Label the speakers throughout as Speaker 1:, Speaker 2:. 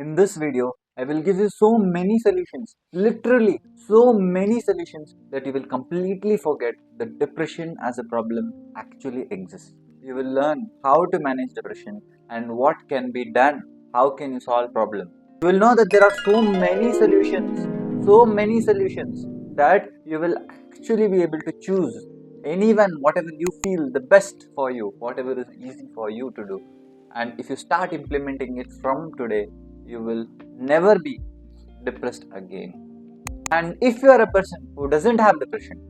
Speaker 1: In this video, I will give you so many solutions, literally so many solutions that you will completely forget that depression as a problem actually exists. You will learn how to manage depression and what can be done, how can you solve problem. You will know that there are so many solutions that you will actually be able to choose anyone, whatever you feel the best for you, whatever is easy for you to do. And if you start implementing it from today, you will never be depressed again. And if you are a person who doesn't have depression,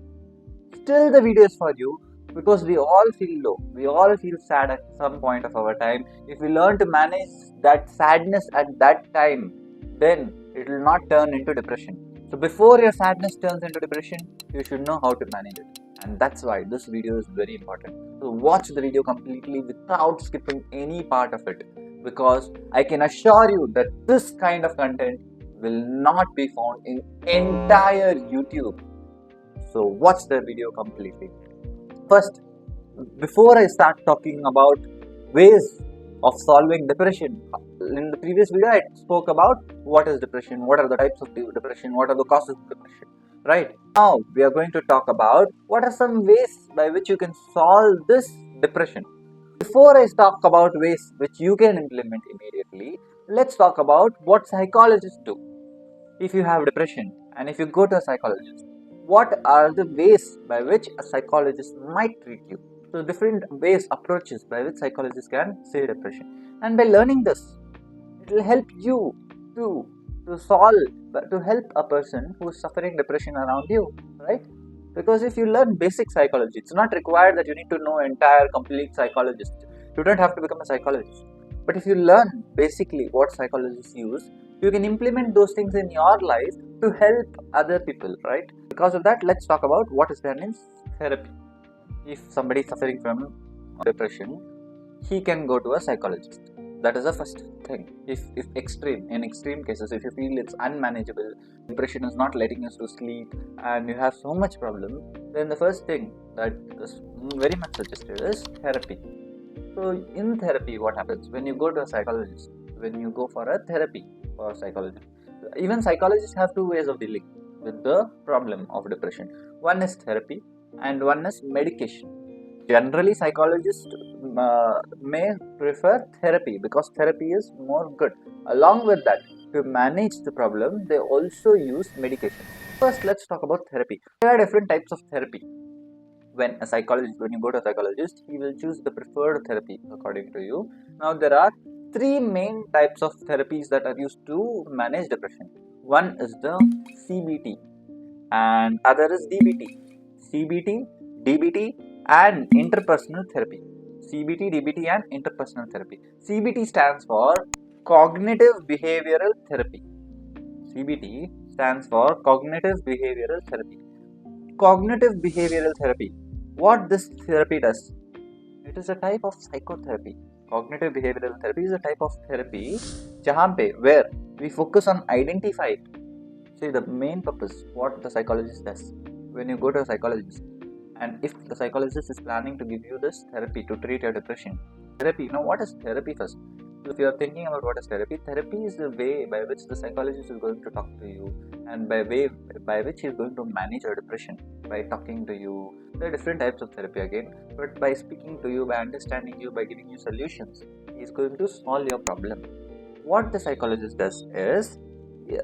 Speaker 1: still the video is for you, because we all feel low, we all feel sad at some point of our time. If we learn to manage that sadness at that time, then it will not turn into depression. So before your sadness turns into depression, you should know how to manage it. And that's why this video is very important. So watch the video completely without skipping any part of it, because I can assure you that this kind of content will not be found in entire YouTube. So watch the video completely. First, before I start talking about ways of solving depression, in the previous video I spoke about what is depression, what are the types of depression, what are the causes of depression, right? Now we are going to talk about what are some ways by which you can solve this depression. Before I talk about ways which you can implement immediately, let's talk about what psychologists do. If you have depression and if you go to a psychologist, what are the ways by which a psychologist might treat you? So different ways, approaches by which psychologists can say depression. And by learning this, it will help you to help a person who is suffering depression around you, right? Because if you learn basic psychology, it's not required that you need to know entire complete psychologist. You don't have to become a psychologist. But if you learn basically what psychologists use, you can implement those things in your life to help other people, right? Because of that, let's talk about what is done in therapy. If somebody is suffering from depression, he can go to a psychologist. That is the first thing. If in extreme cases, if you feel it's unmanageable, depression is not letting you to sleep, and you have so much problem, then the first thing that is very much suggested is therapy. So in therapy, what happens when you go to a psychologist, when you go for a therapy for psychology, even psychologists have two ways of dealing with the problem of depression. One is therapy and one is medication. Generally, psychologists may prefer therapy because therapy is more good. Along with that, to manage the problem, they also use medication. First, let's talk about therapy. There are different types of therapy. When you go to a psychologist, he will choose the preferred therapy according to you. Now, there are three main types of therapies that are used to manage depression. One is the CBT and other is DBT. CBT, DBT and interpersonal therapy. CBT, DBT and interpersonal therapy. CBT stands for cognitive behavioral therapy. CBT stands for cognitive behavioral therapy. Cognitive behavioral therapy. What this therapy does? It is a type of psychotherapy. Cognitive behavioral therapy is a type of therapy where we focus on identifying. See, the main purpose, what the psychologist does when you go to a psychologist, and if the psychologist is planning to give you this therapy to treat your depression. Therapy, now what is therapy first? So if you are thinking about what is therapy, therapy is the way by which the psychologist is going to talk to you, and by which he is going to manage your depression by talking to you. There are different types of therapy again, but by speaking to you, by understanding you, by giving you solutions, he is going to solve your problem. What the psychologist does is,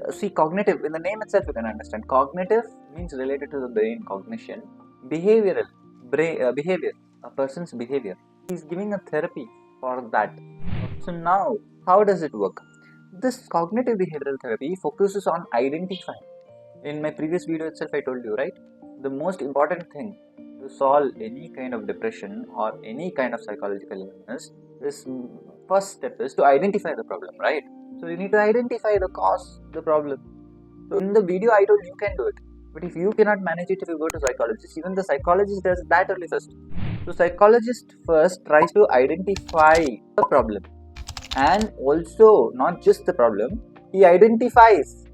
Speaker 1: see, cognitive, in the name itself you can understand. Cognitive means related to the brain, cognition. Behavioral, behavior, a person's behavior. He is giving a therapy for that. So now, how does it work? This cognitive behavioral therapy focuses on identifying. In my previous video itself, I told you, right? The most important thing to solve any kind of depression or any kind of psychological illness, this first step is to identify the problem, right? So you need to identify the cause, the problem. So in the video, I told you can do it. But if you cannot manage it, if you go to psychologist, even the psychologist does that only first. So psychologist first tries to identify the problem, and also not just the problem, he identifies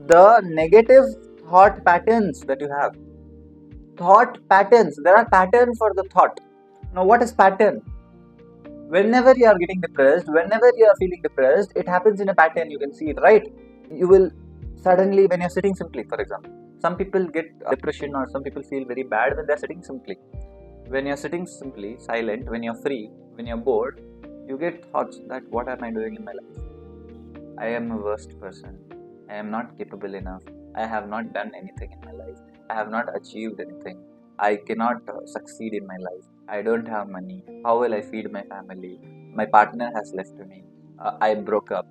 Speaker 1: the negative thought patterns that you have. Thought patterns, there are patterns for the thought. Now what is pattern? Whenever you are getting depressed, whenever you are feeling depressed, it happens in a pattern. You can see it, right? You will suddenly, when you're sitting simply, for example, some people get depression or some people feel very bad when they're sitting simply. When you're sitting simply, silent, when you're free, when you're bored, you get thoughts that what am I doing in my life? I am a worst person. I am not capable enough. I have not done anything in my life. I have not achieved anything. I cannot succeed in my life. I don't have money. How will I feed my family? My partner has left me. I broke up.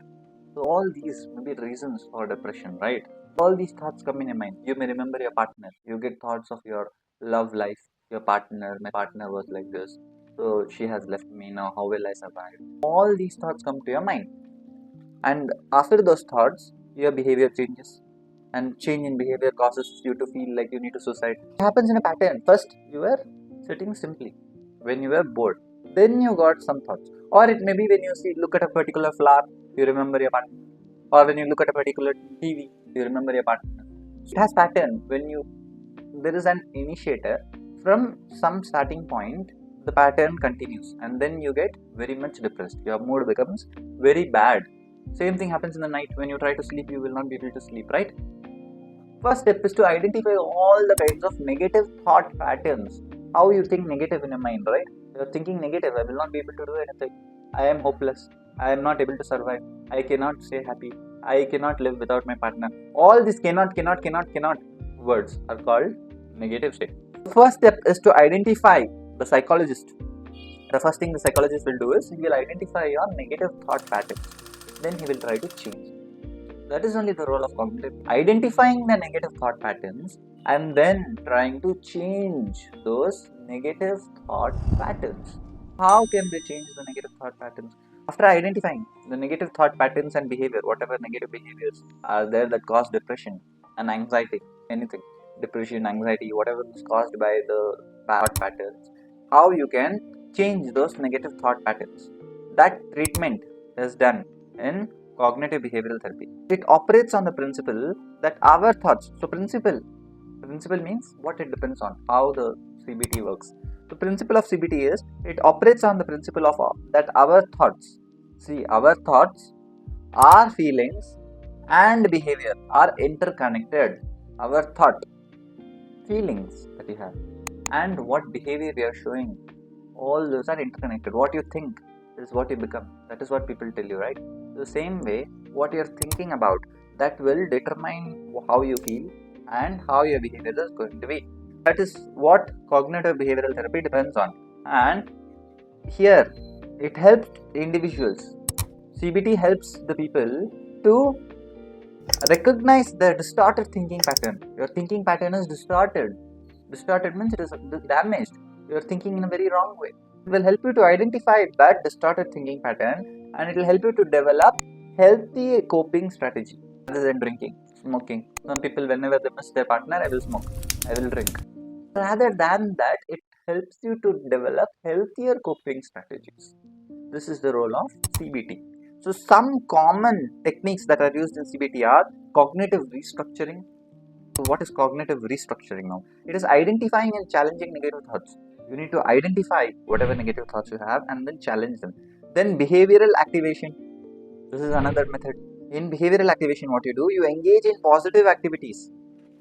Speaker 1: So all these may be reasons for depression, right? All these thoughts come in your mind. You may remember your partner. You get thoughts of your love life, your partner. My partner was like this. So she has left me now. How will I survive? All these thoughts come to your mind. And after those thoughts, your behavior changes. And change in behavior causes you to feel like you need to suicide. It happens in a pattern. First, you were sitting simply when you were bored. Then you got some thoughts. Or it may be when you look at a particular flower, you remember your partner. Or when you look at a particular TV, you remember your partner. It has pattern. When there is an initiator, from some starting point, the pattern continues. And then you get very much depressed. Your mood becomes very bad. Same thing happens in the night. When you try to sleep, you will not be able to sleep, right? First step is to identify all the kinds of negative thought patterns. How you think negative in your mind, right? You're thinking negative. I will not be able to do anything. I am hopeless. I am not able to survive. I cannot stay happy. I cannot live without my partner. All these cannot words are called negative state. The first step is to identify the psychologist. The first thing the psychologist will do is he will identify your negative thought patterns. Then he will try to change. That is only the role of cognitive. Identifying the negative thought patterns and then trying to change those negative thought patterns. How can they change the negative thought patterns? After identifying the negative thought patterns and behavior, whatever negative behaviors are there that cause depression and anxiety, anything, depression, anxiety, whatever is caused by the thought patterns, how you can change those negative thought patterns. That treatment is done in cognitive behavioral therapy. It operates on the principle that our thoughts, so principle means what it depends on, how the CBT works. The principle of CBT is it operates on the principle of that our thoughts, our thoughts, our feelings and behavior are interconnected. Our thought, feelings that you have and what behavior you are showing, all those are interconnected. What you think is what you become. That is what people tell you, right? The same way, what you are thinking about, that will determine how you feel and how your behavior is going to be. That is what cognitive behavioral therapy depends on. And here, it helps individuals. CBT helps the people to recognize the distorted thinking pattern. Your thinking pattern is distorted. Distorted means it is damaged. You are thinking in a very wrong way. It will help you to identify that distorted thinking pattern and it will help you to develop healthy coping strategy rather than drinking, smoking. Some people, whenever they miss their partner, I will smoke, I will drink. Rather than that, it helps you to develop healthier coping strategies. This is the role of CBT. So some common techniques that are used in CBT are cognitive restructuring. So what is cognitive restructuring now? It is identifying and challenging negative thoughts. You need to identify whatever negative thoughts you have and then challenge them. Then behavioral activation. This is another method. In behavioral activation, what you do, you engage in positive activities.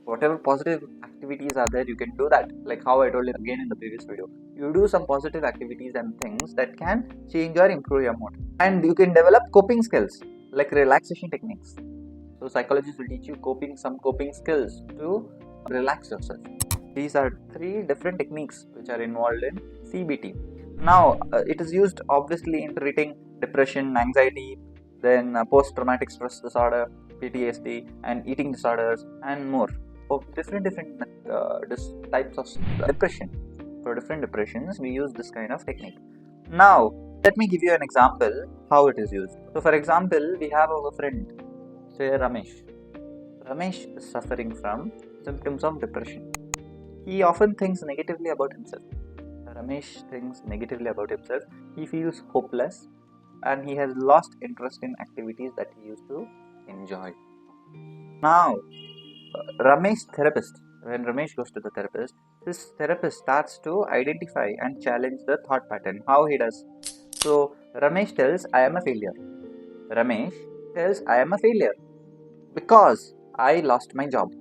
Speaker 1: Whatever positive activities are there, you can do that. Like how I told you again in the previous video. You do some positive activities and things that can change or improve your mood. And you can develop coping skills like relaxation techniques. So psychologists will teach you some coping skills to relax yourself. These are 3 different techniques which are involved in CBT. Now, it is used obviously in treating depression, anxiety, then post-traumatic stress disorder, PTSD, and eating disorders, and more. For different types of depression. For different depressions, we use this kind of technique. Now, let me give you an example how it is used. So, for example, we have our friend, say Ramesh. Ramesh is suffering from symptoms of depression. He often thinks negatively about himself. Ramesh thinks negatively about himself. He feels hopeless and he has lost interest in activities that he used to enjoy. Now, Ramesh's therapist, when Ramesh goes to the therapist, this therapist starts to identify and challenge the thought pattern. How he does? So, Ramesh tells I am a failure. Ramesh tells I am a failure because I lost my job.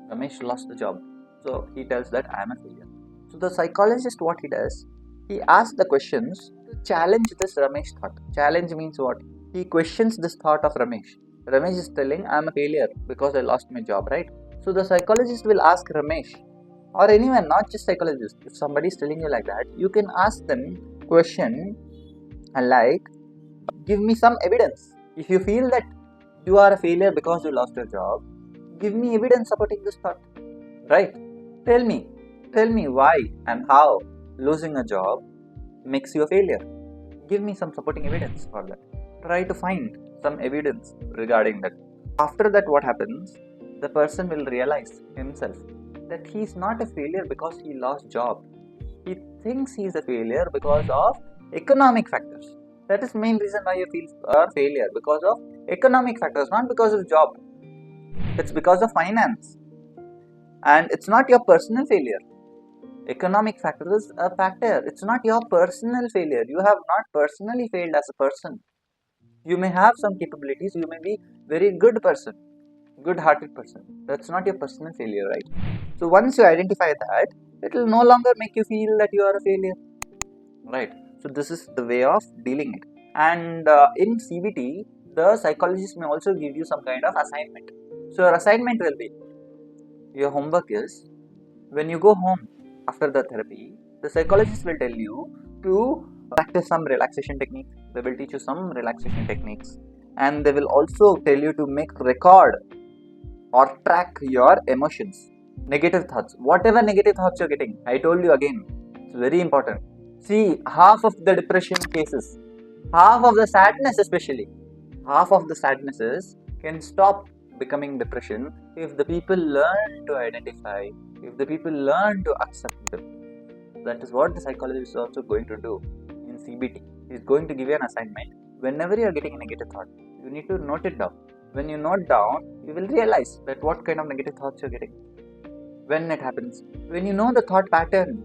Speaker 1: Ramesh lost the job. So he tells that I am a failure. So the psychologist, what he does, he asks the questions to challenge this Ramesh thought. Challenge means what? He questions this thought of Ramesh. Ramesh is telling I am a failure because I lost my job, right? So the psychologist will ask Ramesh or anyone, not just psychologist. If somebody is telling you like that, you can ask them question like, give me some evidence. If you feel that you are a failure because you lost your job, give me evidence supporting this thought. Right? Tell me why and how losing a job makes you a failure. Give me some supporting evidence for that. Try to find some evidence regarding that. After that, what happens? The person will realize himself that he is not a failure because he lost job. He thinks he is a failure because of economic factors. That is main reason why you feel a failure, because of economic factors, not because of job. It's because of finance. And it's not your personal failure. Economic factor is a factor. It's not your personal failure. You have not personally failed as a person. You may have some capabilities. You may be very good person, good-hearted person. That's not your personal failure, right? So once you identify that, it will no longer make you feel that you are a failure, right? So this is the way of dealing it. And in CBT, the psychologist may also give you some kind of assignment. So your assignment will be, your homework is, when you go home after the therapy, the psychologist will tell you to practice some relaxation technique. They will teach you some relaxation techniques, and they will also tell you to make record or track your emotions, negative thoughts, whatever negative thoughts you're getting. I told you again, it's very important. See, half of the depression cases, half of the sadness especially, half of the sadnesses can stop becoming depression if the people learn to identify, if the people learn to accept them. That is what the psychologist is also going to do in CBT. He is going to give you an assignment. Whenever you are getting a negative thought, you need to note it down. When you note down, you will realize that what kind of negative thoughts you are getting. When it happens, when you know the thought pattern,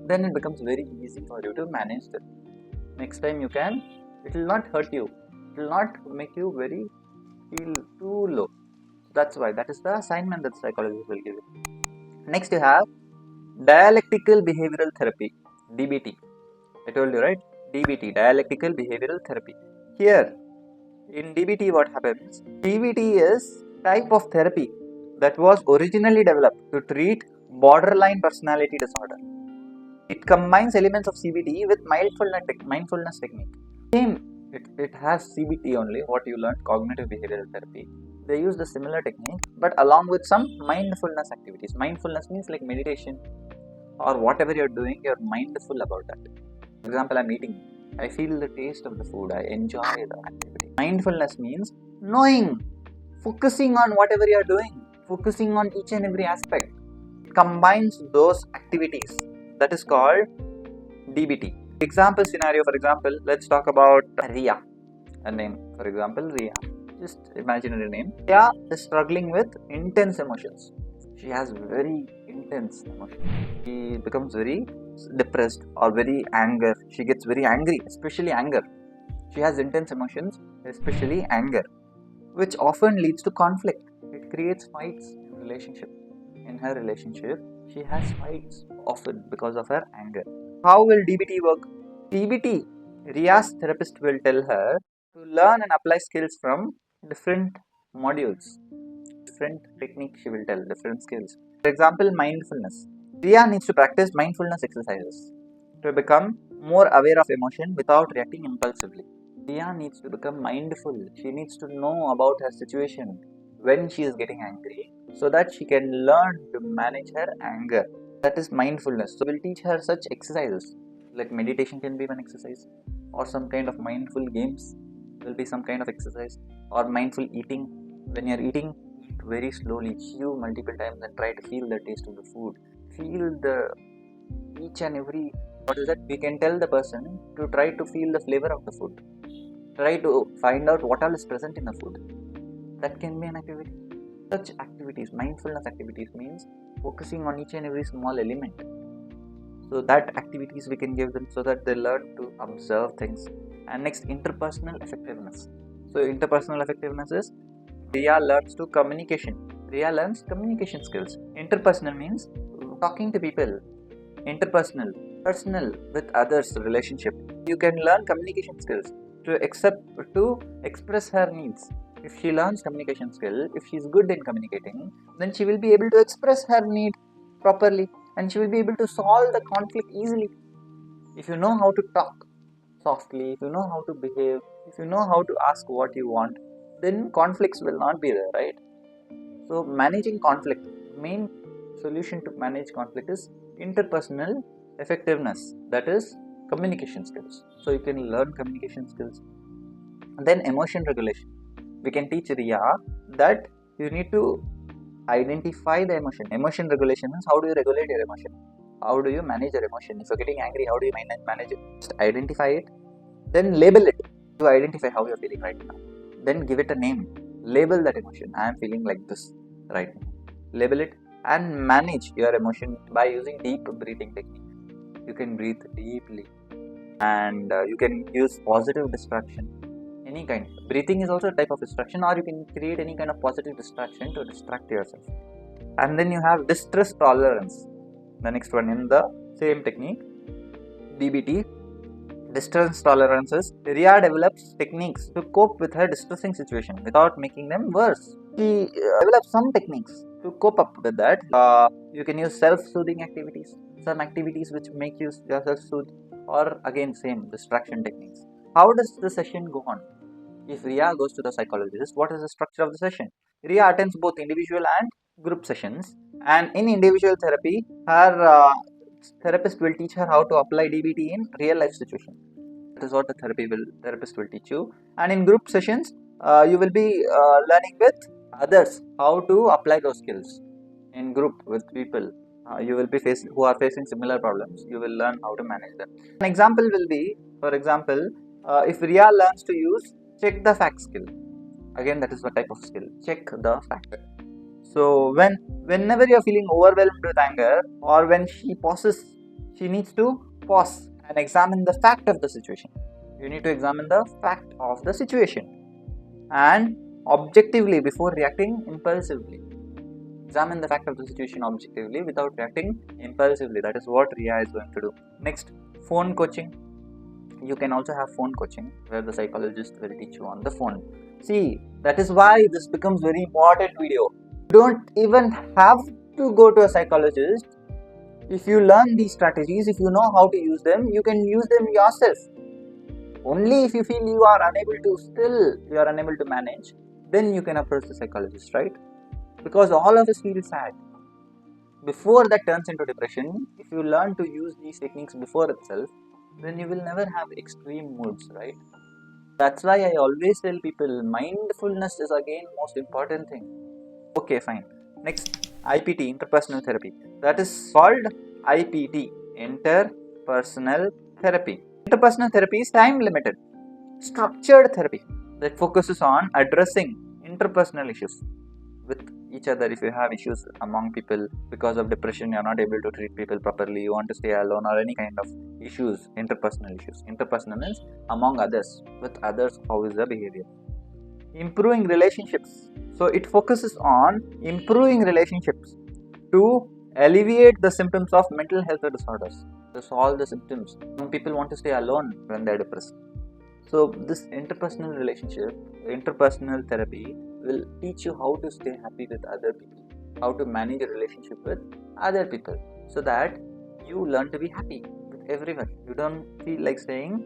Speaker 1: then it becomes very easy for you to manage them. Next time you can, it will not hurt you. It will not make you very feel too low. That's why that is the assignment that the psychologist will give you. Next you have Dialectical Behavioral Therapy, DBT. I told you, right? DBT, Dialectical Behavioral Therapy. Here, in DBT what happens? DBT is type of therapy that was originally developed to treat borderline personality disorder. It combines elements of CBT with mindfulness technique. Same, it has CBT only, what you learned, cognitive behavioral therapy. They use the similar technique, but along with some mindfulness activities. Mindfulness means like meditation, or whatever you're doing, you're mindful about that. For example, I'm eating. I feel the taste of the food. I enjoy the activity. Mindfulness means knowing, focusing on whatever you're doing, focusing on each and every aspect. It combines those activities. That is called DBT. Example scenario, for example, let's talk about Ria. A name, for example, Ria. Just imaginary name. Ria is struggling with intense emotions. She has very intense emotions. She becomes very depressed or very anger. She gets very angry, especially anger. She has intense emotions, especially anger, which often leads to conflict. It creates fights in relationship. In her relationship, she has fights often because of her anger. How will DBT work? DBT, Ria's therapist will tell her to learn and apply skills from different modules. Different techniques she will tell, different skills. For example, mindfulness. Ria needs to practice mindfulness exercises to become more aware of emotion without reacting impulsively. Ria needs to become mindful. She needs to know about her situation when she is getting angry so that she can learn to manage her anger. That is mindfulness. So we'll teach her such exercises. Like meditation can be one exercise, or some kind of mindful games will be some kind of exercise, or mindful eating. When you're eating, eat very slowly, chew multiple times and try to feel the taste of the food. Feel the each and every, what is that? We can tell the person to try to feel the flavor of the food. Try to find out what all is present in the food. That can be an activity. Such activities, mindfulness activities, means focusing on each and every small element. So that activities we can give them so that they learn to observe things And next, interpersonal effectiveness. So interpersonal effectiveness is Ria learns to communication. Ria learns communication skills. Interpersonal means talking to people. Interpersonal, personal with others relationship. You can learn communication skills to express her needs. If she learns communication skill, if she's good in communicating, then she will be able to express her need properly, and she will be able to solve the conflict easily. If you know how to talk softly, if you know how to behave, if you know how to ask what you want, then conflicts will not be there, right? So managing conflict, main solution to manage conflict is interpersonal effectiveness, that is communication skills. So you can learn communication skills. And then emotion regulation. We can teach Ria that you need to identify the emotion. Emotion regulation means how do you regulate your emotion? How do you manage your emotion? If you're getting angry, how do you manage it? Just identify it, then label it to identify how you're feeling right now. Then give it a name. Label that emotion. I am feeling like this right now. Label it and manage your emotion by using deep breathing technique. You can breathe deeply, and you can use positive distraction. Any kind. Breathing is also a type of distraction, or you can create any kind of positive distraction to distract yourself. And then you have distress tolerance. The next one in the same technique, DBT, distress tolerances. Ria develops techniques to cope with her distressing situation without making them worse. She develops some techniques to cope up with that. You can use self-soothing activities, some activities which make you yourself soothe, or again same distraction techniques. How does the session go on? If Ria goes to the psychologist, what is the structure of the session? Ria attends both individual and group sessions, and in individual therapy, her therapist will teach her how to apply DBT in real life situation. That is what the therapist will teach you. And in group sessions, you will be learning with others how to apply those skills in group with people. You will be who are facing similar problems. You will learn how to manage them. An example will be, for example, if Ria learns to use check the fact skill. Again, that is the type of skill. Check the fact. So whenever you are feeling overwhelmed with anger, or when she pauses, she needs to pause and examine the fact of the situation. You need to examine the fact of the situation and objectively before reacting impulsively. Examine the fact of the situation objectively without reacting impulsively. That is what Ria is going to do. Next, phone coaching. You can also have phone coaching where the psychologist will teach you on the phone. See, that is why this becomes very important video. You don't even have to go to a psychologist. If you learn these strategies, if you know how to use them, you can use them yourself. Only if you feel you are unable to manage, then you can approach the psychologist, right? Because all of us feel sad. Before that turns into depression, if you learn to use these techniques before itself, then you will never have extreme moods, right? That's why I always tell people mindfulness is again most important thing. Okay, fine. Next, IPT, interpersonal therapy. That is called IPT, interpersonal therapy. Interpersonal therapy is time limited, structured therapy that focuses on addressing interpersonal issues with each other. If you have issues among people because of depression, you are not able to treat people properly, you want to stay alone, or any kind of issues, interpersonal issues. Interpersonal means among others, with others, how is the behavior. Improving relationships. So it focuses on improving relationships to alleviate the symptoms of mental health disorders, to solve the symptoms. Some people want to stay alone when they are depressed. So this interpersonal therapy will teach you how to stay happy with other people, how to manage a relationship with other people, so that you learn to be happy with everyone. You don't feel like staying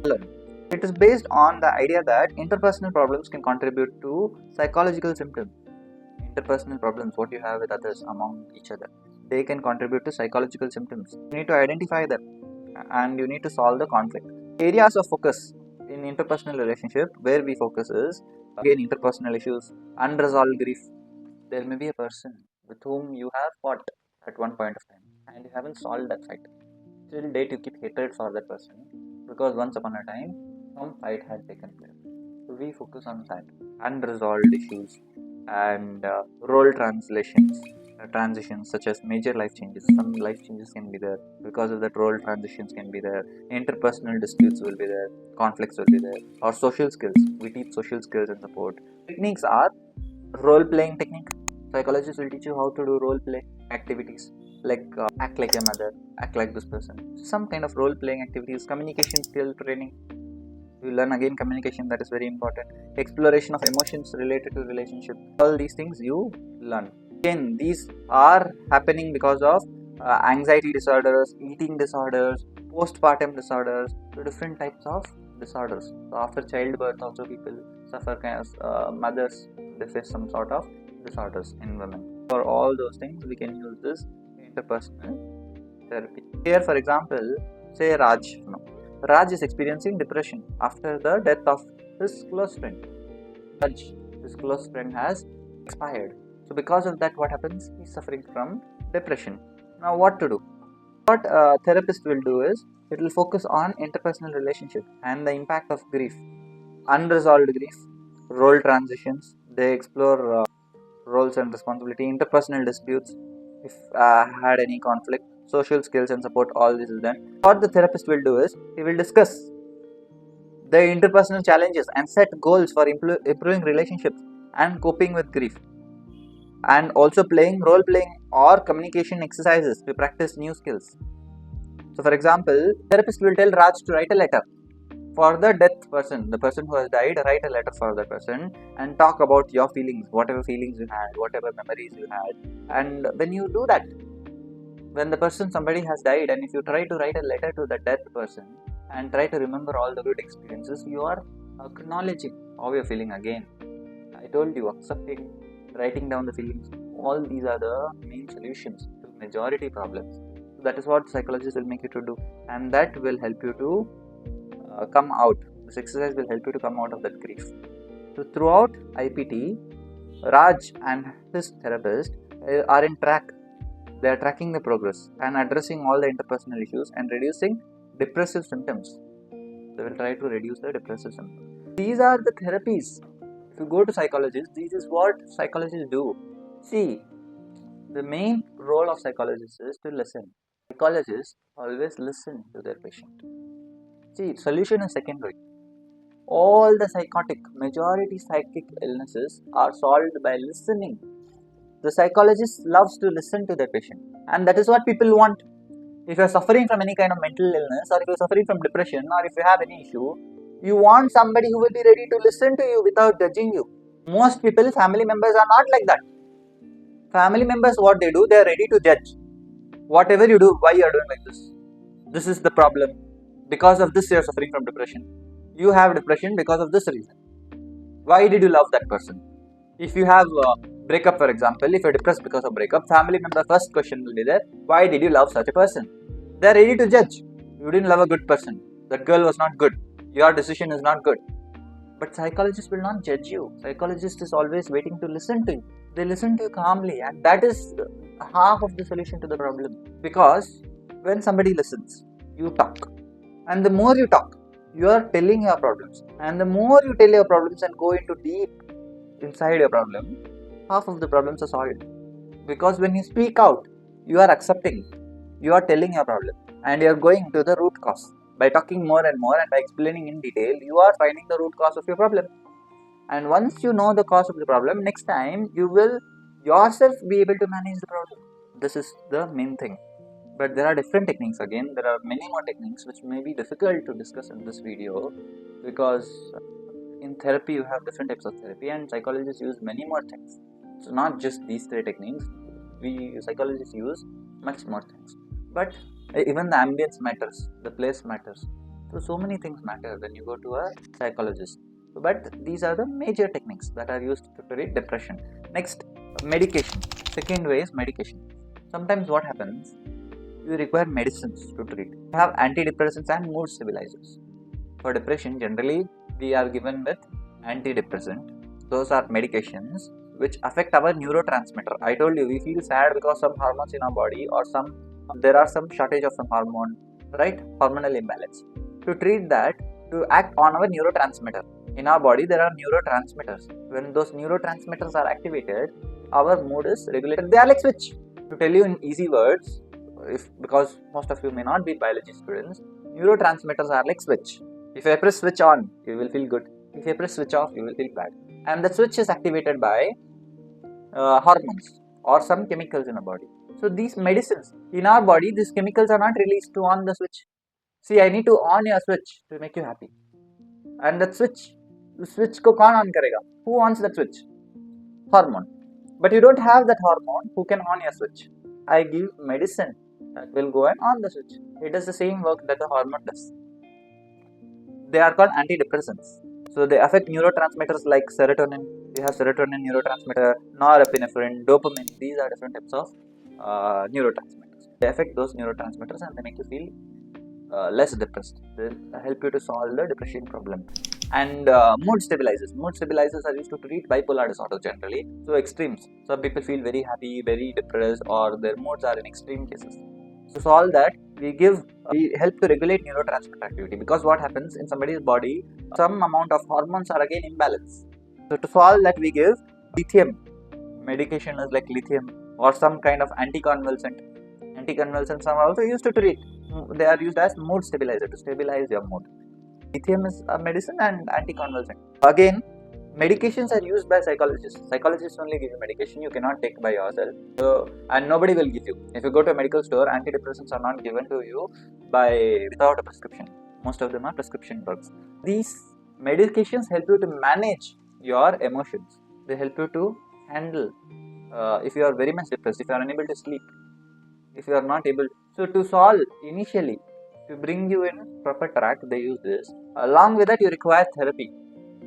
Speaker 1: alone. It is based on the idea that interpersonal problems can contribute to psychological symptoms. Interpersonal problems, what you have with others among each other, they can contribute to psychological symptoms. You need to identify them and you need to solve the conflict. Areas of focus in interpersonal relationship where we focus is again interpersonal issues, unresolved grief. There may be a person with whom you have fought at one point of time and you haven't solved that fight. Till date you keep hatred for that person because once upon a time some fight had taken place. So we focus on that unresolved issues and role translations, transitions such as major life changes. Some life changes can be there. Because of that, role transitions can be there. Interpersonal disputes will be there. Conflicts will be there. Or social skills. We teach social skills and support. Techniques are role playing technique. Psychologists will teach you how to do role play activities like act like a mother, act like this person. Some kind of role playing activities. Communication skill training. You learn again communication, that is very important. Exploration of emotions related to relationship. All these things you learn. Again, these are happening because of anxiety disorders, eating disorders, postpartum disorders, so different types of disorders. So after childbirth, also people suffer kind of mothers, they face some sort of disorders in women. For all those things, we can use this interpersonal therapy. Here, for example, say Raj. Raj is experiencing depression after the death of his close friend. Raj, his close friend, has expired. So because of that, what happens? He's suffering from depression. Now what to do? What a therapist will do is, it will focus on interpersonal relationship and the impact of grief, unresolved grief, role transitions. They explore roles and responsibility, interpersonal disputes, if had any conflict, social skills and support. All this is done. What the therapist will do is, he will discuss the interpersonal challenges and set goals for improving relationships and coping with grief, and also playing role playing or communication exercises to practice new skills. So for example, therapist will tell Raj to write a letter for the death person, the person who has died. Write a letter for that person and talk about your feelings, whatever feelings you had, whatever memories you had. And when you do that, when the person, somebody has died, and if you try to write a letter to the dead person and try to remember all the good experiences, you are acknowledging how you're feeling again. I told you, accepting, writing down the feelings, all these are the main solutions to majority problems. So that is what psychologists will make you to do, and that will help you to come out. This exercise will help you to come out of that grief. So throughout IPT, Raj and his therapist are in track. They are tracking the progress and addressing all the interpersonal issues and reducing depressive symptoms. They will try to reduce the depressive symptoms. These are the therapies. If you go to psychologists, this is what psychologists do. See, the main role of psychologists is to listen. Psychologists always listen to their patient. See, solution is secondary. All the majority psychic illnesses are solved by listening. The psychologist loves to listen to their patient, and that is what people want. If you are suffering from any kind of mental illness, or if you are suffering from depression, or if you have any issue, you want somebody who will be ready to listen to you without judging you. Most people, family members, are not like that. Family members, what they do, they are ready to judge. Whatever you do, why you are doing like this? This is the problem. Because of this, you are suffering from depression. You have depression because of this reason. Why did you love that person? If you have breakup, for example, if you are depressed because of breakup, family member first question will be there, why did you love such a person? They are ready to judge. You didn't love a good person. That girl was not good. Your decision is not good. But psychologists will not judge you. Psychologist is always waiting to listen to you. They listen to you calmly, and that is half of the solution to the problem. Because when somebody listens, you talk. And the more you talk, you are telling your problems. And the more you tell your problems and go into deep inside your problem, half of the problems are solved. Because when you speak out, you are accepting, you are telling your problem, and you are going to the root cause. By talking more and more and by explaining in detail, you are finding the root cause of your problem. And once you know the cause of the problem, next time you will yourself be able to manage the problem. This is the main thing. But there are different techniques. Again, there are many more techniques which may be difficult to discuss in this video, because in therapy you have different types of therapy, and psychologists use many more things. So not just these three techniques, we psychologists use much more things. But even the ambience matters, the place matters. So many things matter when you go to a psychologist. But these are the major techniques that are used to treat depression. Next, medication. Second way is medication. Sometimes what happens, you require medicines to treat. You have antidepressants and mood stabilizers. For depression, generally we are given with antidepressant. Those are medications which affect our neurotransmitter. I told you, we feel sad because some hormones in our body, or there are some shortage of some hormone, right? Hormonal imbalance. To treat that, to act on our neurotransmitter, In our body, there are neurotransmitters. When those neurotransmitters are activated, our mood is regulated. They are like switch. To tell you in easy words, because most of you may not be biology students, neurotransmitters are like switch. If I press switch on, you will feel good. If I press switch off, you will feel bad. And the switch is activated by hormones or some chemicals in our body. So these medicines in our body, these chemicals are not released to on the switch. See, I need to on your switch to make you happy. And that switch ko kaun on karega? Who wants that switch? Hormone. But you don't have that hormone who can on your switch. I give medicine that will go and on the switch. It does the same work that the hormone does. They are called antidepressants. So they affect neurotransmitters like serotonin. We have serotonin neurotransmitter, norepinephrine, dopamine. These are different types of neurotransmitters. They affect those neurotransmitters and they make you feel less depressed. They help you to solve the depression problem. And mood stabilizers. Mood stabilizers are used to treat bipolar disorder generally. So extremes. Some people feel very happy, very depressed, or their moods are in extreme cases. To solve that, we help to regulate neurotransmitter activity, because what happens in somebody's body, some amount of hormones are again imbalanced. So to solve that, we give lithium. Medication is like lithium or some kind of anticonvulsant. Anticonvulsants are also used to treat. They are used as mood stabilizer to stabilize your mood. Lithium is a medicine and anticonvulsant. Again, medications are used by psychologists. Psychologists only give you medication. You cannot take by yourself. And nobody will give you. If you go to a medical store, antidepressants are not given to you without a prescription. Most of them are prescription drugs. These medications help you to manage your emotions. They help you to handle if you are very much depressed, if you are unable to sleep, if you are not able. So to solve initially, to bring you in proper track, they use this. Along with that, you require therapy.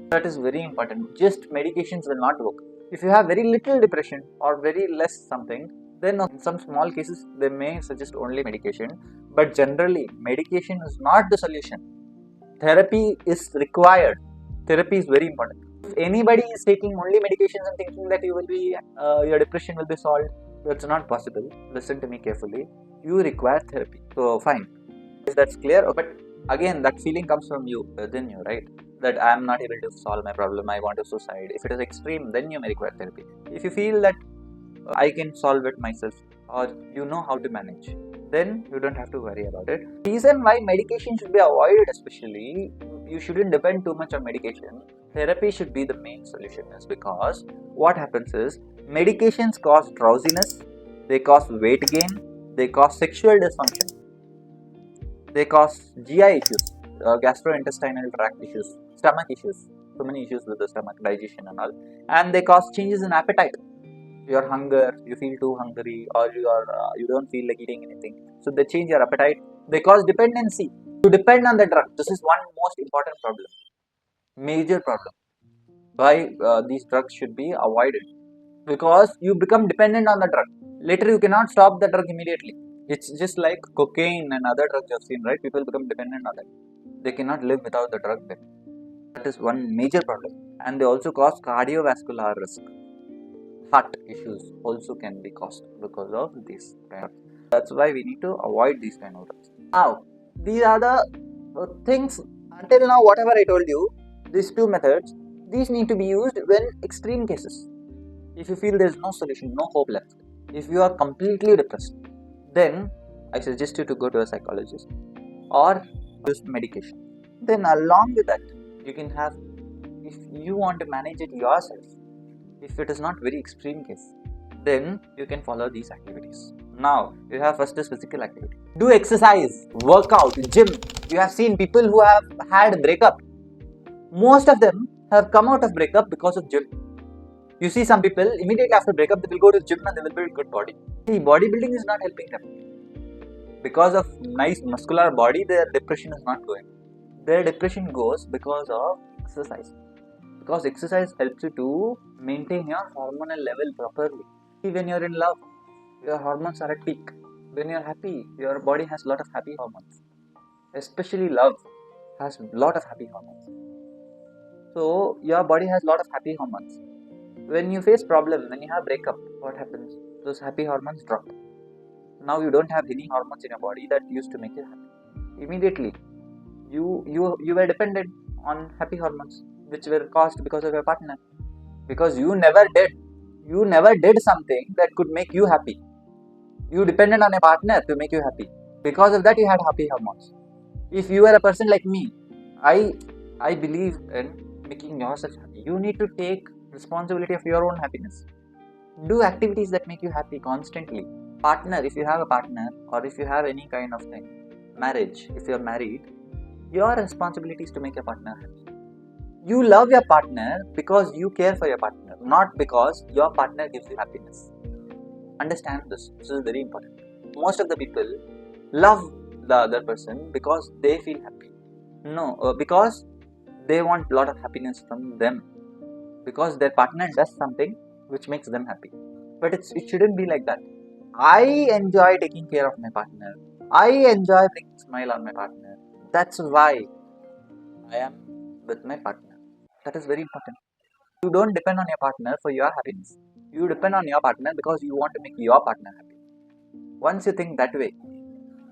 Speaker 1: That is very important. Just medications will not work. If you have very little depression or very less something, then in some small cases they may suggest only medication. But generally, medication is not the solution. Therapy is required. Therapy is very important. If anybody is taking only medications and thinking that your depression will be solved, that's not possible. Listen to me carefully. You require therapy. So fine. If that's clear, but again, that feeling comes from you, within you, right? That I am not able to solve my problem, I want to suicide. If it is extreme, then you may require therapy. If you feel that I can solve it myself, or you know how to manage, then you don't have to worry about it. Reason why medication should be avoided, especially, you shouldn't depend too much on medication. Therapy should be the main solution, is because what happens is medications cause drowsiness, they cause weight gain, they cause sexual dysfunction, they cause GI issues, gastrointestinal tract issues, stomach issues, so many issues with the stomach, digestion and all, and they cause changes in appetite. Your hunger, you feel too hungry, or you don't feel like eating anything, so they change your appetite. They cause dependency. You depend on the drug. This is one most important problem, major problem. Why these drugs should be avoided, because you become dependent on the drug. Later you cannot stop the drug immediately. It's just like cocaine and other drugs you have seen, right? People become dependent on that. They cannot live without the drug then. That is one major problem. And they also cause cardiovascular risk. Heart issues also can be caused because of this. That's why we need to avoid these kind of drugs. Now, these are the things. Until now, whatever I told you, these two methods, these need to be used when extreme cases. If you feel there is no solution, no hope left, if you are completely depressed, then I suggest you to go to a psychologist or use medication. Then along with that, you can have, if you want to manage it yourself, if it is not very extreme case, then you can follow these activities. Now, you have first is physical activity. Do exercise, work out, gym. You have seen people who have had breakup. Most of them have come out of breakup because of gym. You see some people, immediately after breakup, they will go to the gym and they will build good body. See, bodybuilding is not helping them. Because of nice muscular body, their depression is not going. Their depression goes because of exercise. Because exercise helps you to maintain your hormonal level properly. See, when you're in love, your hormones are at peak. When you're happy, your body has a lot of happy hormones. Especially love has a lot of happy hormones. So, your body has a lot of happy hormones. When you face problem, when you have breakup, what happens? Those happy hormones drop. Now you don't have any hormones in your body that used to make you happy. Immediately, you were dependent on happy hormones. which were caused because of your partner. Because you never did something that could make you happy. You depended on a partner to make you happy. Because of that, you had happy hormones. If you are a person like me, I believe in making yourself happy. You need to take responsibility of your own happiness. Do activities that make you happy constantly. Partner, if you have a partner, or if you have any kind of thing, marriage, if you're married, your responsibility is to make your partner happy. You love your partner because you care for your partner, not because your partner gives you happiness. Understand this. This is very important. Most of the people love the other person because they feel happy. No, because they want a lot of happiness from them. Because their partner does something which makes them happy. But it shouldn't be like that. I enjoy taking care of my partner. I enjoy bringing a smile on my partner. That's why I am with my partner. That is very important. You don't depend on your partner for your happiness. You depend on your partner because you want to make your partner happy. Once you think that way,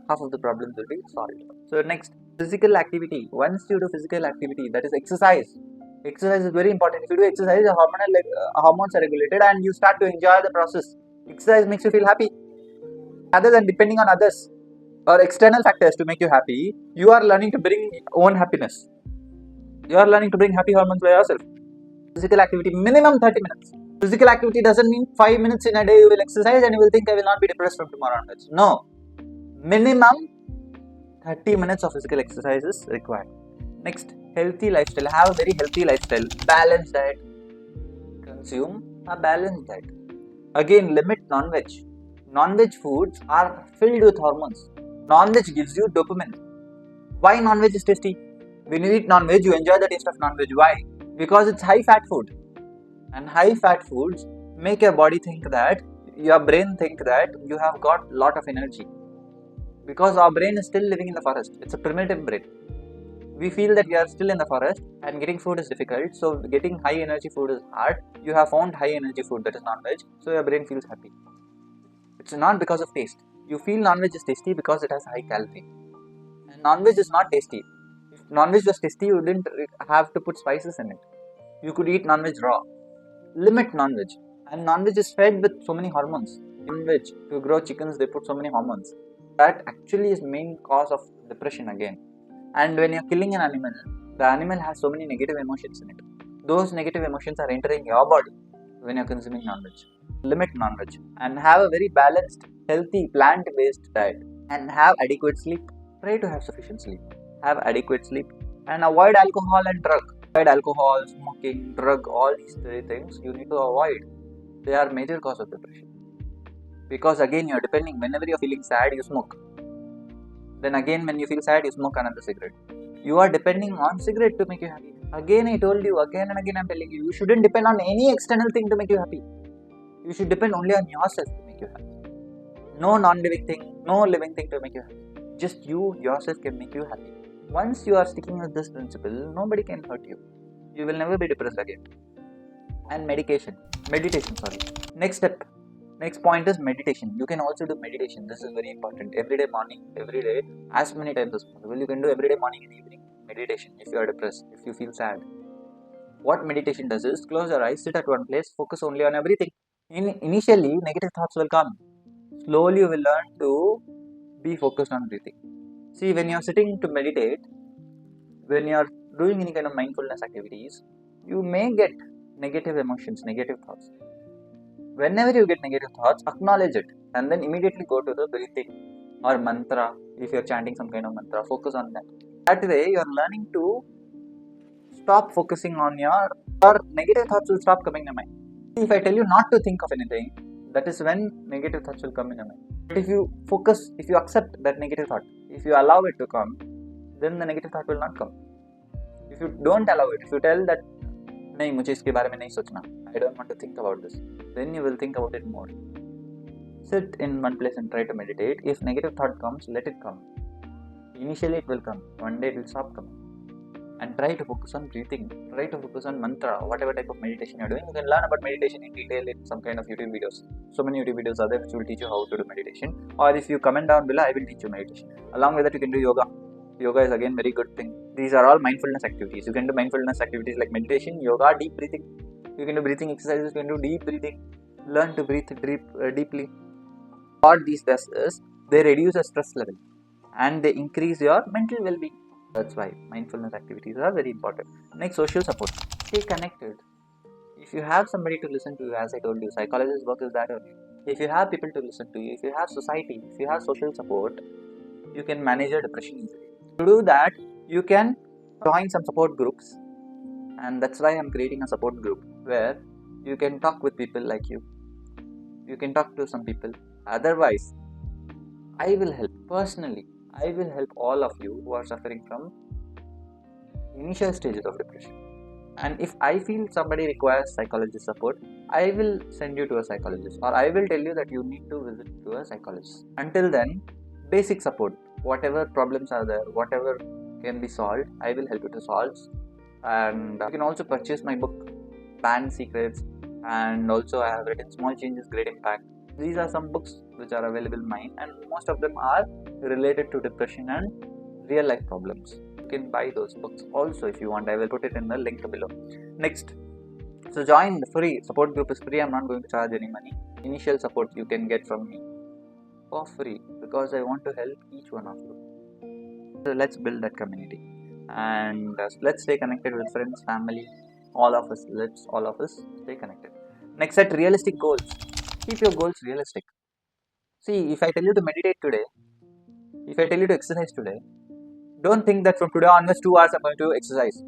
Speaker 1: half of the problems will be solved. So next, physical activity. Once you do physical activity, that is exercise. Exercise is very important. If you do exercise, the hormones are regulated and you start to enjoy the process. Exercise makes you feel happy. Rather than depending on others or external factors to make you happy, you are learning to bring own happiness. You are learning to bring happy hormones by yourself. Physical activity, minimum 30 minutes. Physical activity doesn't mean 5 minutes in a day you will exercise and you will think I will not be depressed from tomorrow onwards. No. Minimum 30 minutes of physical exercise is required. Next, healthy lifestyle. Have a very healthy lifestyle. Balanced diet. Consume a balanced diet. Again, limit non-veg. Non-veg foods are filled with hormones. Non-veg gives you dopamine. Why non-veg is tasty? When you eat non-veg, you enjoy the taste of non-veg. Why? Because it's high-fat food. And high-fat foods make your body think that, your brain think that you have got a lot of energy. Because our brain is still living in the forest. It's a primitive brain. We feel that we are still in the forest and getting food is difficult. So getting high energy food is hard. You have found high energy food, that is non-veg. So your brain feels happy. It's not because of taste. You feel non-veg is tasty because it has high calorie. And non-veg is not tasty. If non-veg was tasty, you didn't have to put spices in it. You could eat non-veg raw. Limit non-veg. And non-veg is fed with so many hormones. Non-veg, to grow chickens, they put so many hormones. That actually is main cause of depression again. And when you're killing an animal, the animal has so many negative emotions in it. Those negative emotions are entering your body when you're consuming non-veg. Limit non-veg and have a very balanced, healthy, plant-based diet and have adequate sleep. Try to have sufficient sleep. Have adequate sleep and avoid alcohol and drug. Avoid alcohol, smoking, drug, all these three things you need to avoid. They are major cause of depression. Because again, you're depending, whenever you're feeling sad, you smoke. Then again, when you feel sad, you smoke another cigarette. You are depending on cigarette to make you happy. Again, I told you, again and again I'm telling you, you shouldn't depend on any external thing to make you happy. You should depend only on yourself to make you happy. No non-living thing, no living thing to make you happy. Just you, yourself can make you happy. Once you are sticking with this principle, nobody can hurt you. You will never be depressed again. And meditation. Next step. Next point is meditation. You can also do meditation. This is very important. Every day morning, every day, as many times as possible. You can do every day morning and evening meditation if you are depressed, if you feel sad. What meditation does is close your eyes, sit at one place, focus only on everything. Initially, negative thoughts will come. Slowly, you will learn to be focused on breathing. See, when you are sitting to meditate, when you are doing any kind of mindfulness activities, you may get negative emotions, negative thoughts. Whenever you get negative thoughts, acknowledge it and then immediately go to the breathing or mantra. If you are chanting some kind of mantra, focus on that. That way, you are learning to stop focusing on your negative thoughts will stop coming in your mind. If I tell you not to think of anything, that is when negative thoughts will come in your mind. But if you focus, if you accept that negative thought, if you allow it to come, then the negative thought will not come. If you don't allow it, if you tell that, नहीं मुझे इसके बारे में नहीं सोचना, I don't want to think about this, then you will think about it more. Sit in one place and try to meditate. If negative thought comes, let it come. Initially it will come, one day it will stop coming. And try to focus on breathing, try to focus on mantra, whatever type of meditation you're doing. You can learn about meditation in detail in some kind of YouTube videos. So many YouTube videos are there which will teach you how to do meditation. Or if you comment down below, I will teach you meditation. Along with that, you can do yoga. Yoga is again very good thing. These are all mindfulness activities. You can do mindfulness activities like meditation, yoga, deep breathing. You can do breathing exercises. You can do deep breathing. Learn to breathe deeply. What these does is they reduce the stress level and they increase your mental well-being. That's why mindfulness activities are very important. Next, social support. Stay connected. If you have somebody to listen to you, as I told you, psychologist's work is that only. If you have people to listen to you, if you have society, if you have social support, you can manage your depression easily. To do that, you can join some support groups, and that's why I'm creating a support group where you can talk with people like you. You can talk to some people. Otherwise, I will help personally. I will help all of you who are suffering from initial stages of depression. And if I feel somebody requires psychologist support, I will send you to a psychologist, or I will tell you that you need to visit to a psychologist. Until then, basic support, whatever problems are there, whatever can be solved, I will help you to solve. And you can also purchase my book, Banned Secrets, and also I have written Small Changes, Great Impact. These are some books which are available in mine, and most of them are related to depression and real life problems. You can buy those books also if you want. I will put it in the link below. Next, so join the free support group is free. I'm not going to charge any money. Initial support you can get from me for free because I want to help each one of you. So let's build that community and let's stay connected with friends, family, all of us. Let's all of us stay connected. Next, set realistic goals. Keep your goals realistic. See, if I tell you to meditate today, if I tell you to exercise today, don't think that from today onwards 2 hours I'm going to exercise.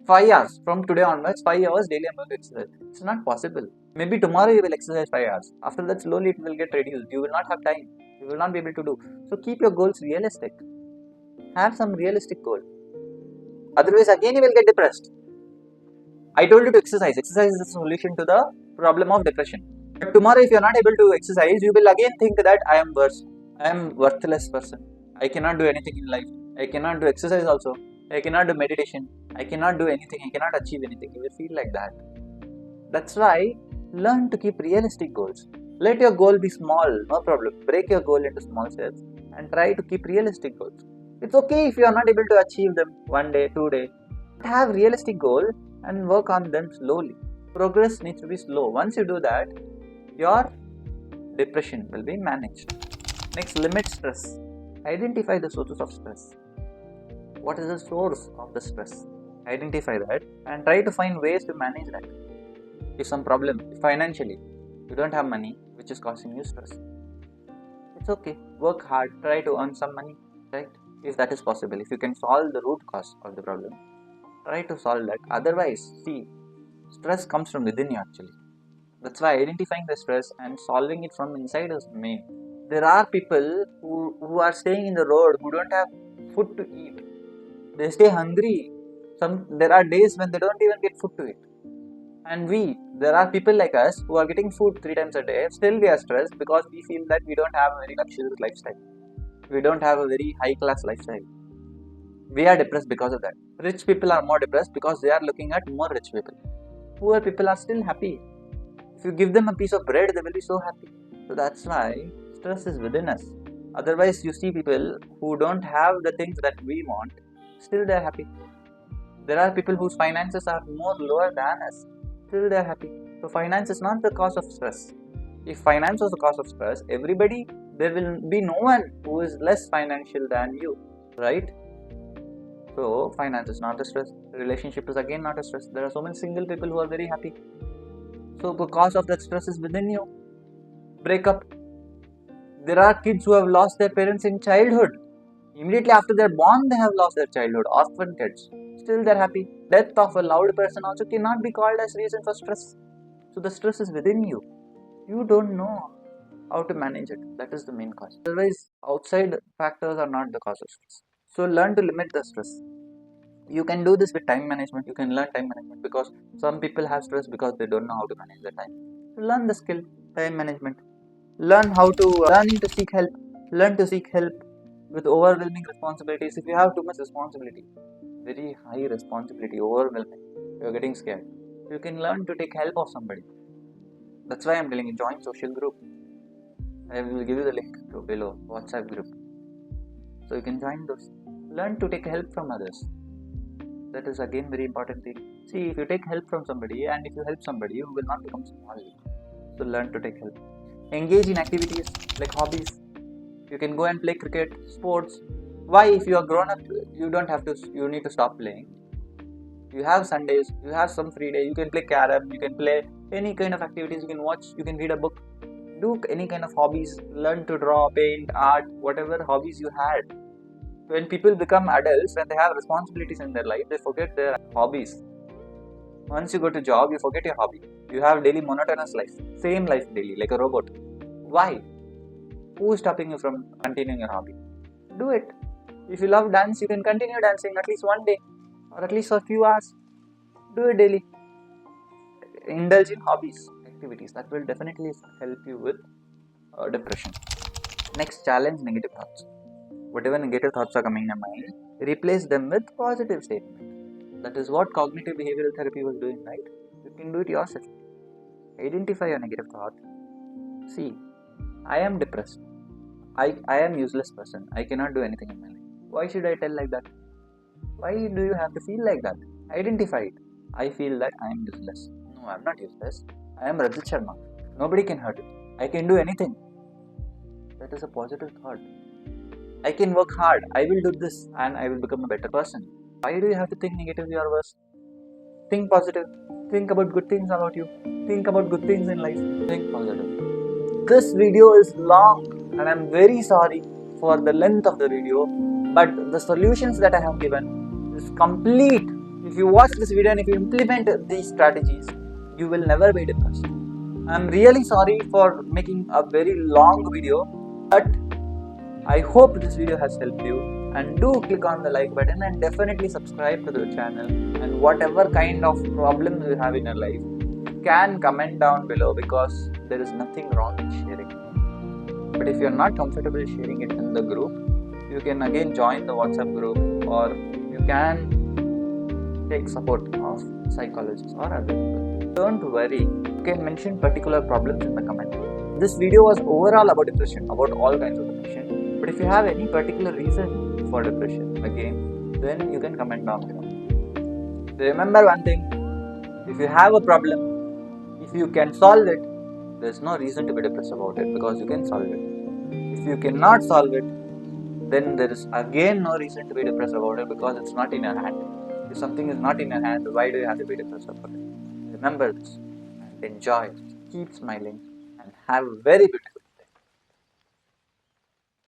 Speaker 1: 5 hours. From today onwards, 5 hours daily I'm going to exercise. It's not possible. Maybe tomorrow you will exercise 5 hours. After that, slowly it will get reduced. You will not have time. You will not be able to do. So keep your goals realistic. Have some realistic goal. Otherwise, again you will get depressed. I told you to exercise. Exercise is the solution to the problem of depression. But tomorrow, if you are not able to exercise, you will again think that I am worse. I am worthless person. I cannot do anything in life. I cannot do exercise also. I cannot do meditation. I cannot do anything. I cannot achieve anything. You will feel like that. That's why learn to keep realistic goals. Let your goal be small, no problem. Break your goal into small steps and try to keep realistic goals. It's okay if you are not able to achieve them one day, 2 days. Have realistic goal and work on them slowly. Progress needs to be slow. Once you do that, your depression will be managed. Next, limit stress. Identify the sources of stress. What is the source of the stress? Identify that and try to find ways to manage that. If some problem, financially, you don't have money which is causing you stress, it's okay. Work hard, try to earn some money, right? If that is possible, if you can solve the root cause of the problem, try to solve that. Otherwise, see, stress comes from within you actually. That's why identifying the stress and solving it from inside is main. There are people who are staying in the road who don't have food to eat. They stay hungry. There are days when they don't even get food to eat. And there are people like us who are getting food 3 times a day. Still we are stressed because we feel that we don't have a very luxurious lifestyle. We don't have a very high class lifestyle. We are depressed because of that. Rich people are more depressed because they are looking at more rich people. Poor people are still happy. If you give them a piece of bread, they will be so happy. So that's why stress is within us. Otherwise, you see people who don't have the things that we want, still they are happy. There are people whose finances are more lower than us, still they are happy. So finance is not the cause of stress. If finance was the cause of stress, there will be no one who is less financial than you, right? So finance is not a stress. Relationship is again not a stress. There are so many single people who are very happy. So the cause of that stress is within you. Break up. There are kids who have lost their parents in childhood. Immediately after they're born, they have lost their childhood. Orphan kids. Still they're happy. Death of a loved person also cannot be called as reason for stress. So the stress is within you. You don't know how to manage it. That is the main cause. Otherwise, outside factors are not the cause of stress. So learn to limit the stress. You can do this with time management. You can learn time management because some people have stress because they don't know how to manage their time. So learn the skill, time management. Learning to seek help. Learn to seek help with overwhelming responsibilities. If you have too much responsibility, very high responsibility, overwhelming, you're getting scared. You can learn to take help of somebody. That's why I'm telling you, join social group. I will give you the link to below, WhatsApp group. So you can join those. Learn to take help from others. That is again very important thing. See, if you take help from somebody and if you help somebody, you will not become small. So learn to take help. Engage in activities like hobbies. You can go and play cricket, sports. Why? If you are grown up, you don't have to. You need to stop playing. You have Sundays. You have some free day. You can play carom. You can play any kind of activities. You can watch. You can read a book. Do any kind of hobbies. Learn to draw, paint, art, whatever hobbies you had. When people become adults, when they have responsibilities in their life, they forget their hobbies. Once you go to job, you forget your hobby. You have daily monotonous life. Same life daily, like a robot. Why? Who is stopping you from continuing your hobby? Do it. If you love dance, you can continue dancing at least one day or at least for a few hours. Do it daily. Indulge in hobbies, activities. That will definitely help you with depression. Next, challenge negative thoughts. Whatever negative thoughts are coming in your mind, replace them with positive statement. That is what cognitive behavioral therapy was doing, right? You can do it yourself. Identify your negative thought. See, I am depressed. I am useless person. I cannot do anything in my life. Why should I tell like that? Why do you have to feel like that? Identify it. I feel that I am useless. No, I am not useless. I am Rajat Sharma. Nobody can hurt it. I can do anything. That is a positive thought. I can work hard. I will do this and I will become a better person. Why do you have to think negatively or worse? Think positive. Think about good things about you. Think about good things in life. Think positive. This video is long and I'm very sorry for the length of the video, but the solutions that I have given is complete. If you watch this video and if you implement these strategies, you will never be depressed. I'm really sorry for making a very long video, but I hope this video has helped you, and do click on the like button and definitely subscribe to the channel. And whatever kind of problems you have in your life, you can comment down below because there is nothing wrong in sharing. But if you are not comfortable sharing it in the group, you can again join the WhatsApp group, or you can take support of psychologists or other people. Don't worry, you can mention particular problems in the comment. This video was overall about depression, about all kinds of depression. But if you have any particular reason for depression, again, then you can comment down below. Remember one thing, if you have a problem, if you can solve it, there is no reason to be depressed about it because you can solve it. If you cannot solve it, then there is again no reason to be depressed about it because it's not in your hand. If something is not in your hand, why do you have to be depressed about it? Remember this and enjoy, keep smiling, and have a very beautiful